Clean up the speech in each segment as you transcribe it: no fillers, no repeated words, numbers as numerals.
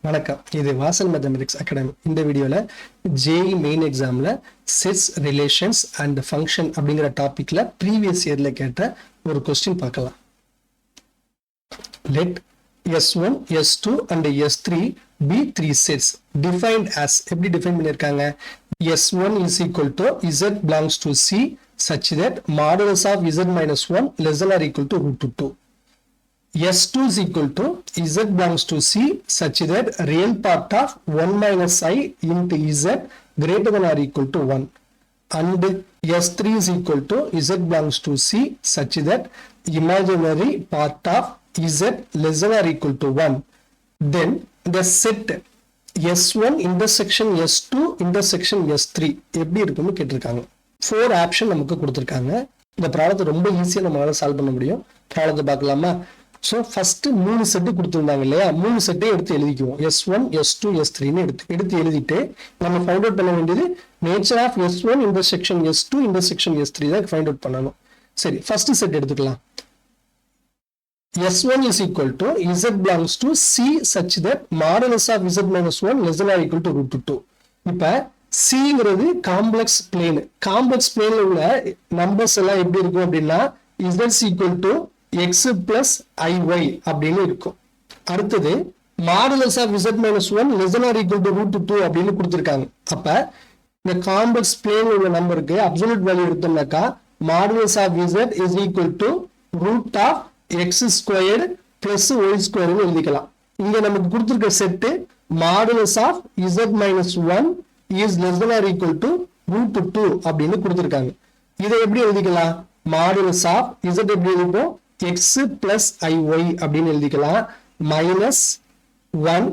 வணக்கம். இது வாசல் மேத்தமெட்டிக்ஸ் அகாடமி. இந்த வீடியோல ஜேஇ மெயின் எக்ஸாம்ல செட்ஸ் ரிலேஷன்ஸ் அண்ட் ஃபங்க்ஷன் அப்படிங்கிற டாபிக்ல ப்ரீவியஸ் இயர்ல கேட்ட ஒரு கொஸ்டின் பார்க்கலாம். Let S1, S2 and S3 be three sets defined as எப்படி டிஃபைன் பண்ணிருக்காங்க? S1 is equal to Z belongs to C such that modulus of Z minus 1 less than or equal to root 2. S2 is equal to Z belongs to C such that real part of 1 minus I into Z greater than or equal to 1. And S3 is equal to Z belongs to C such that imaginary part of Z less than or equal to 1. Then the set S1 intersection S2 intersection S3 எப்படி இருக்கும்னு கேட்டிருக்காங்க. 4 option நமக்கு கொடுத்திருக்காங்க. இந்த ப்ராப்ளத்தை ரொம்ப ஈஸியா நம்மளால சால்வ் பண்ண முடியும். ப்ராப்ளத்தை பார்க்கலாமா? ஸோ ஃபர்ஸ்ட் 3 செட்டு கொடுத்துருந்தாங்க இல்லையா, 3 செட்டே எடுத்து எழுதிக்குவோம். S1, S2, S3ன்னு எடுத்து எழுதிட்டு நம்ம ஃபைண்ட் அவுட் பண்ண வேண்டியது nature of S1 intersection S2 intersection S3 தான் ஃபைண்ட் அவுட் பண்ணணும். சரி, ஃபர்ஸ்ட் செட் எடுத்துக்கலாம். S1 is equal to Z belongs to C such that modulus of Z minus 1 less than or equal to root 2. இப்ப Cங்கிறது complex plane. Complex பிளேன்ல உள்ள numbers எல்லாம் எப்படி இருக்கும் அப்படின்னா Z is equal to x plus iy அப்படின்னு இருக்கும். அடுத்தது modulus of z minus 1 less than or equal to root 2 அப்படின்னு கொடுத்திருக்காங்க. அப்ப இந்த காம்ப்ளெக்ஸ் பிளேன் உள்ள நம்பருக்கு அப்சல்யூட் வேல்யூ எடுத்தோம்னாக்கா modulus of z is equal to root of x squared plus y squared எழுதிக்கலாம். இங்க நமக்கு கொடுத்திருக்க set modulus of z minus 1 is less than or equal to root 2 அப்படின்னு கொடுத்திருக்காங்க. இதை எப்படி எழுதிக்கலாம்? மாடுலஸ் ஆஃப் z எப்படி எழுதிப்போம்? x plus iy அப்படின்னு எழுதிக்கலாம். minus 1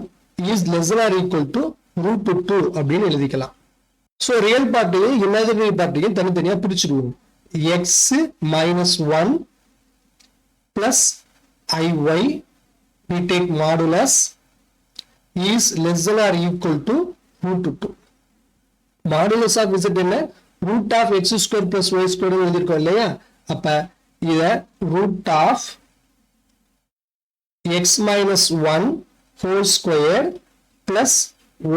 is less than or equal to root 2 அப்படின்னு எழுதிக்கலாம். ஸோ ரியல் பார்ட்டையும் இமேஜினரி பார்ட்டையும் தனித்தனியா பிரிச்சுடுவோம். x minus 1 plus iy we take modulus is less than or equal to root 2. modulus of z என்ன? root of x square plus y square எழுதிருக்கோம் இல்லையா? அப்ப இத root of x minus 1 whole squared plus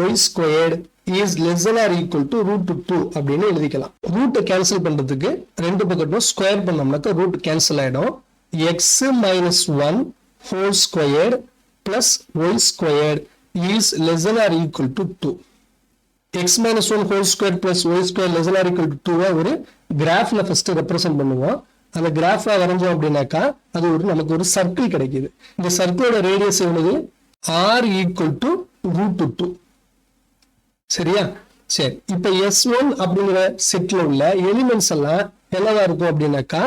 y squared is less than or equal to root 2 அப்படின்னு எழுதிக்கலாம். Root cancel பண்றதுக்கு ரெண்டு பக்கமும் square பண்ணோம்னாக்க root cancel ஆயிடும். x minus 1 whole squared plus y squared is less than or equal to 2. x minus 1 whole squared plus y squared less than or equal to 2 ஒரு கிராஃப்ல first represent பண்ணுவோம். அந்த கிராஃபா வரைஞ்சோம் அப்படின்னாக்கா அது நமக்கு ஒரு சர்க்கிள் கிடைக்குது. இந்த சர்க்கிளோட ரேடியஸ் எவ்வளவு? r equal to root 2. சரியா? சரி, இப்ப S1 அப்படிங்கிற செட்ல உள்ள எலிமெண்ட்ஸ் எல்லாம் என்னவா இருக்கும் அப்படின்னாக்கா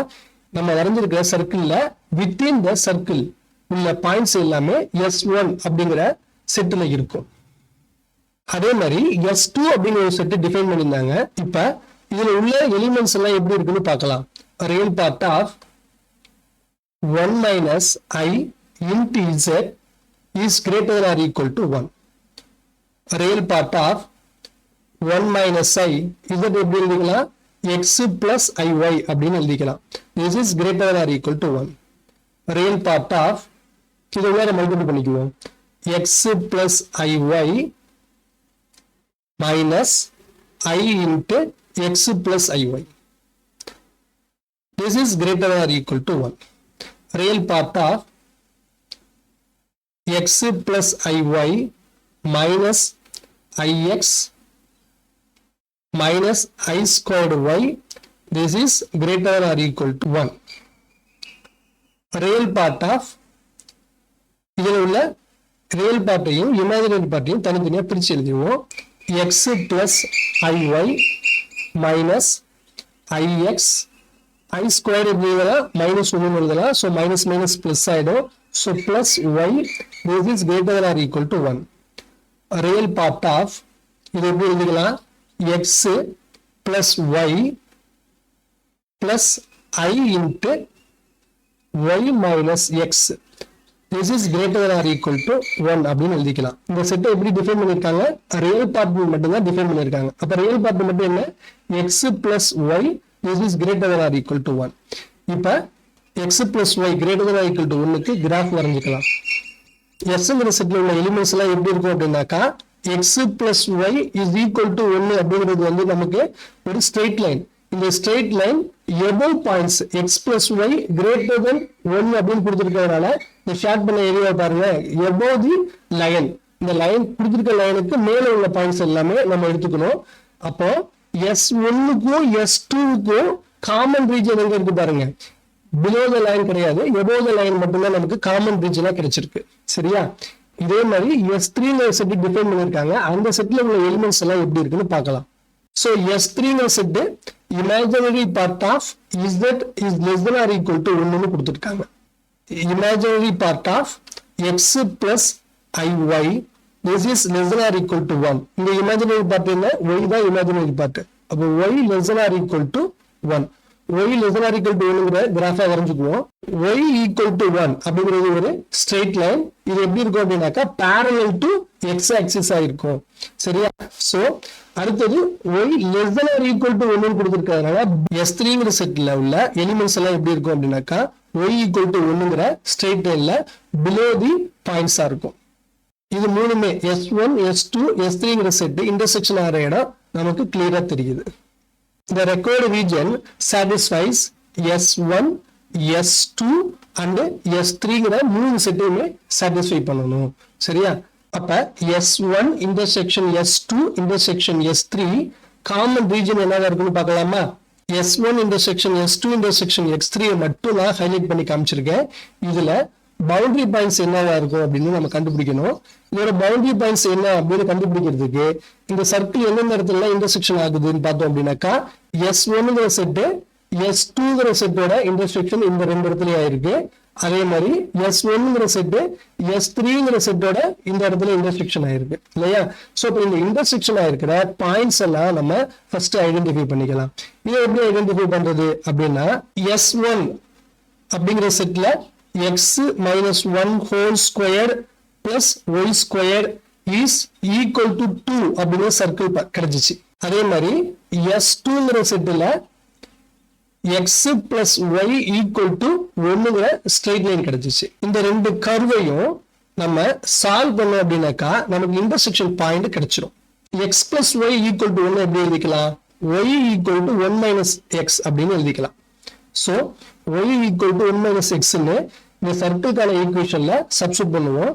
நம்ம வரைஞ்சிருக்கிற சர்க்கிள்ல வித்தின் த சர்க்கிள் உள்ள பாயிண்ட்ஸ் எல்லாமே S1 அப்படிங்கிற செட்ல இருக்கும். அதே மாதிரி S2 அப்படிங்கிற ஒரு செட் டிஃபைன் பண்ணியிருந்தாங்க. இப்ப இதுல உள்ள எலிமெண்ட்ஸ் எல்லாம் எப்படி இருக்குன்னு பார்க்கலாம். real part of 1 minus I into Z is greater than or equal to 1. real part of 1 minus I Z எப்படி எழுதிக்கலாம்? x plus iy அப்படின்னு எழுதிக்கலாம். this is greater than or equal to 1. real part of இதை வேற multiple பண்ணிக்குவோம். x plus iy minus I into x plus iy. this is greater than or equal to 1. real part of x plus iy minus ix minus I squared y. this is greater than or equal to 1. real part of இதில் உள்ள real பார்ட்டையும் imaginary பார்ட்டையும் தனித்தனியா பிரிச்சு எழுதுவோம். x plus iy minus ix I squared எழுதலாம், minus 1 எழுதலாம். so minus minus plus ஆயிடும். so plus y this is greater than or equal to 1. real part of இது எப்படி எழுதிக்கலாம்? x plus y plus I into y minus x this is greater than or equal to 1 அப்படின்னு எழுதிக்கலாம். இந்த செட்டை எப்படி define பண்ணிருக்காங்க? ரியல் பார்ட் மட்டும் தான் டிஃபைன் பண்ணிருக்காங்க. அப்ப ரியல் பார்ட் மட்டும் என்ன? x plus y this is greater than or equal to 1. இப்ப x plus y greater than or equal to 1க்கு கிராஃப் வரைஞ்சிக்கலாம். எஸ்ங்கிற செட்ல உள்ள எலிமெண்ட்ஸ் எல்லாம் எப்படி இருக்கும் அப்படின்னாக்கா x plus y is equal to 1 அப்படிங்கிறது வந்து நமக்கு ஒரு ஸ்ட்ரெயிட் லைன். இந்த straight line above points x plus y greater than 1 அப்படின்னு கொடுத்துருக்கிறதுனால இந்த ஷார்ட் பண்ண ஏரியா பாருங்க above the line. இந்த லைன் கொடுத்துருக்க லைனுக்கு மேல உள்ள பாயிண்ட்ஸ் எல்லாமே நம்ம எடுத்துக்கணும். அப்போ S1க்கும் S2க்கும் காமன் ரீஜன் எங்க இருக்கு பாருங்க, below the line கிடையாது, above the line மட்டும்தான் நமக்கு காமன் ரீஜனா கிடைச்சிருக்கு. சரியா? இதே மாதிரி S3ங்கிற செட் டிஃபைன் பண்ணிருக்காங்க. அந்த செட்ல உள்ள எலிமெண்ட்ஸ் எல்லாம் எப்படி இருக்குன்னு பார்க்கலாம். So S3ங்கிற set imaginary part of z is less than or equal to 1 ன்னு கொடுத்திருக்காங்க. Imaginary part of x plus iy this is less than or equal to 1. இந்த imaginary part என்ன? y தான் imaginary part. அப்போ y less than or equal to 1. y less than or equal to 1ங்கற கிராஃபா வரைஞ்சுக்குவோம். y equal to 1 அப்படிங்கிறது ஒரு straight line. இது எப்படி இருக்கும் அப்படின்னாக்கா parallel to x axis ஆ இருக்கும். சரியா? சோ அடுத்தது y less than or equal to 1 ன்னு கொடுத்திருக்கிறதுனால S3ங்கற செட்ல உள்ள எலிமெண்ட்ஸ் எல்லாம் எப்படி இருக்கும் அப்படின்னாக்கா y equal to 1ங்கற ஸ்ட்ரெயிட் லைன்ல below the பாயிண்ட்ஸா இருக்கும். இது மூணுமே S1 S2 S3ங்கற செட் இன்டர்செக்ஷன் ஆற இடம் நமக்கு கிளியரா தெரியுது. The required region satisfies S1, S2 and S3ங்கற மூணு செட்டையுமே satisfy பண்ணணும். சரியா? அப்ப S1 intersection S2 intersection S3 common region என்னவா இருக்குன்னு பார்க்கலாமா? S1 intersection S2 intersection X3 மட்டும் நான் ஹைலைட் பண்ணி காமிச்சிருக்கேன். இதுல பவுண்டரி பாயிண்ட்ஸ் என்னவா இருக்கும் அப்படின்னு நம்ம கண்டுபிடிக்கணும். இதோட பவுண்டரி பாயிண்ட்ஸ் என்ன அப்படின்னு கண்டுபிடிக்கிறதுக்கு இந்த சர்க்கிள் எந்தெந்த இடத்துல இன்டர்செக்ஷன் ஆகுதுன்னு பார்த்தோம் அப்படின்னாக்கா S1ங்கிற செட்டு S2ங்கிற செட்டோட இன்டர்செக்ஷன் இந்த ரெண்டு இடத்துலயும் ஆயிருக்கு. அதே மாதிரி S1ங்கிற செட்டு S3ங்கிற செட்டோட இந்த இடத்துல இன்டர்செக்ஷன் ஆயிருக்கு இல்லையா? சோ இப்போ இந்த இன்டர்செக்ஷன் ஆயிருக்கிற பாயிண்ட்ஸ் எல்லாம் நம்ம ஃபர்ஸ்ட் ஐடென்டிஃபை பண்ணிக்கலாம். இதை எப்படி ஐடென்டிஃபை பண்றது அப்படின்னா S1 அப்படிங்கிற செட்ல x minus 1 whole square plus y square is equal to 2 அப்படிங்கிற சர்க்கிள் கிடைச்சிச்சு. அதே மாதிரி S2ங்கிற செட்ல x plus y equal to 1ங்கிற ஸ்ட்ரெயிட் லைன் கிடைச்சிச்சு. இந்த ரெண்டு கர்வையும் நம்ம சால்வ் பண்ணோம் அப்படின்னாக்கா நமக்கு இன்டர்செக்ஷன் பாயிண்ட் கிடைச்சிடும். x plus y equal to 1 எப்படி எழுதிக்கலாம்? y equal to 1 minus x அப்படின்னு எழுதிக்கலாம். So y equal to 1 minus x ன்னு இந்த சர்க்கிள்கான ஈக்குவேஷன்ல சப்ஸ்டிட்யூட் பண்ணுவோம்.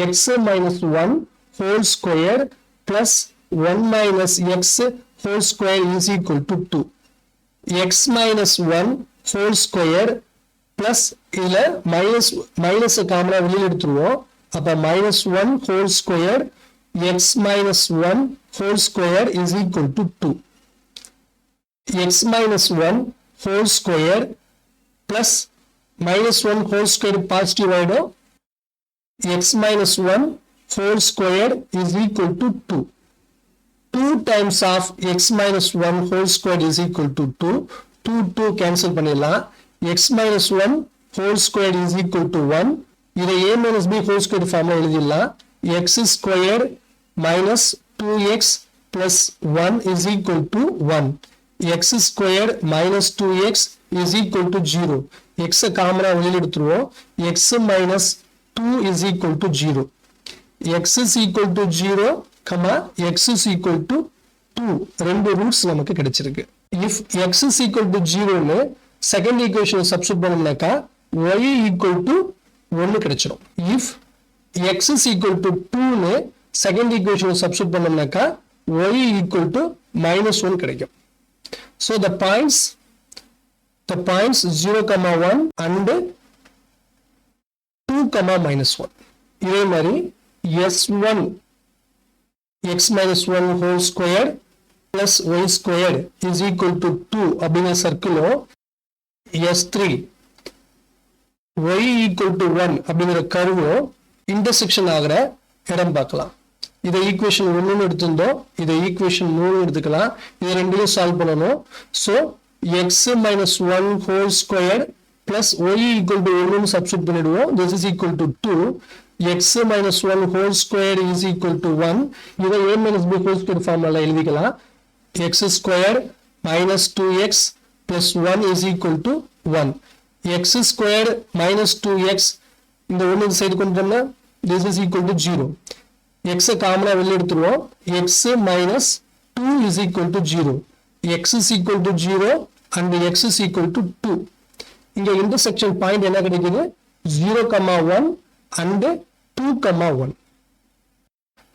x minus 1 whole square plus 1 minus x whole square is equal to 2. x minus 1 whole square plus இதுல minus காமனா வெளியில எடுத்துருவோம். அப்ப minus 1 whole square x minus 1 whole square is equal to 2. x minus 1 whole square plus minus 1 whole square positive ஆயிடும். x minus 1 whole square is equal to 2. 2 times of x minus 1 whole square is equal to 2. 2 cancel பண்ணிடலாம். x minus 1 whole square is equal to 1. இதை a minus b whole square ஃபார்ம்ல எழுதிடலாம். x square minus 2x plus 1 is equal to 1. x square minus 2x is equal to 0. x காமனா வெளியில எடுத்துருவோம். x minus 2 is equal to 0. x is equal to 0, x is equal to 2. ரெண்டு roots நமக்கு கிடைச்சிருக்கு. if x is equal to 0 ன்னு second equation substitute பண்ணோம்னாக்கா y equal to 1 கிடைச்சிரும். if x is equal to 2 ன்னு செகண்ட் ஈக்குவேஷன் சப்ஸ்டிட்யூட் பண்ணோம்னாக்கா y equal to -1 கிடைக்கும். So the points 0, 1 and 2, -1. இதே மாதிரி S1 x minus 1 whole square plus y squared is equal to 2 அப்படிங்கிற சர்க்கிளும் S3 y equal to 1 அப்படிங்கிற கர்வும் intersection ஆகிற இடம் பார்க்கலாம். இதை ஈக்குவேஷன் 1 எடுத்திருந்தோம், இதை ஈக்குவேஷன் 3 எடுத்துக்கலாம். இதை ரெண்டையும் சால்வ் பண்ணணும். So x minus 1 whole square plus y equal to 1 substitute பண்ணிடுவோம். this is equal to 2. x minus 1 whole square is equal to 1. இதை a minus b whole square formula எழுதிக்கலாம். x square minus 2x plus 1 is equal to 1. x square minus 2x இந்த 1 side கொண்டு வந்தோம்னா this is equal to 0. X காமனா வெளிய எடுத்துருவோம். X minus 2 is equal to 0. X is equal to 0 and X is equal to 2. இங்க intersection point என்ன கிடைக்குது? 0,1 and 2,1.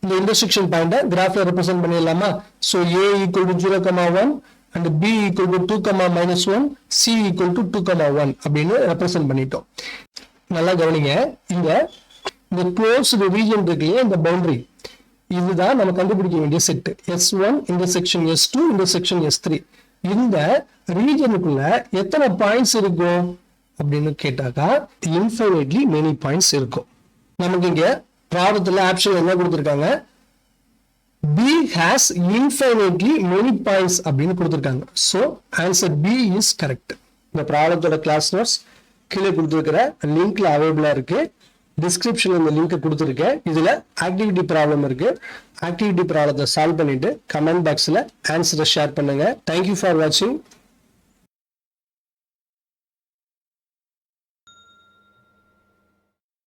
இந்த intersection point கிராஃப்ல ரெப்ரசன்ட் பண்ணிடலாமா? So A equal to 0,1 and B equal to 2,-1, C equal to 2,1 அப்படின்னு represent பண்ணிட்டோம். நல்லா கவனிங்க, இந்த closed region இருக்குல்லையா, இந்த பவுண்டரி, இதுதான் நம்ம கண்டுபிடிக்க வேண்டிய set. S1 intersection S2 intersection S3. இந்த ரீஜனுக்குள்ள எத்தனை பாயிண்ட்ஸ் இருக்கும் அப்படின்னு கேட்டாக்கா இன்ஃபைனைட்லி மெனி பாயிண்ட்ஸ் இருக்கும். நமக்கு இங்க ப்ராப்ளத்துல ஆப்ஷன் என்ன கொடுத்திருக்காங்க? B has infinitely many points அப்படின்னு கொடுத்திருக்காங்க. So answer B is correct. இந்த ப்ராப்ளத்தோட கிளாஸ் நோட்ஸ் கீழே கொடுத்திருக்கிற லிங்க்ல அவைலபிளா இருக்கு. டிஸ்கிரிப்ஷன்ல இந்த லிங்க் கொடுத்திருக்கேன். இதுல ஆக்டிவிட்டி ப்ராப்ளம் இருக்கு. ஆக்டிவிட்டி ப்ராப்ளத்தை சால்வ் பண்ணிட்டு கமெண்ட் பாக்ஸ்ல ஆன்சரை ஷேர் பண்ணுங்க. தேங்க்யூ ஃபார் வாட்சிங்.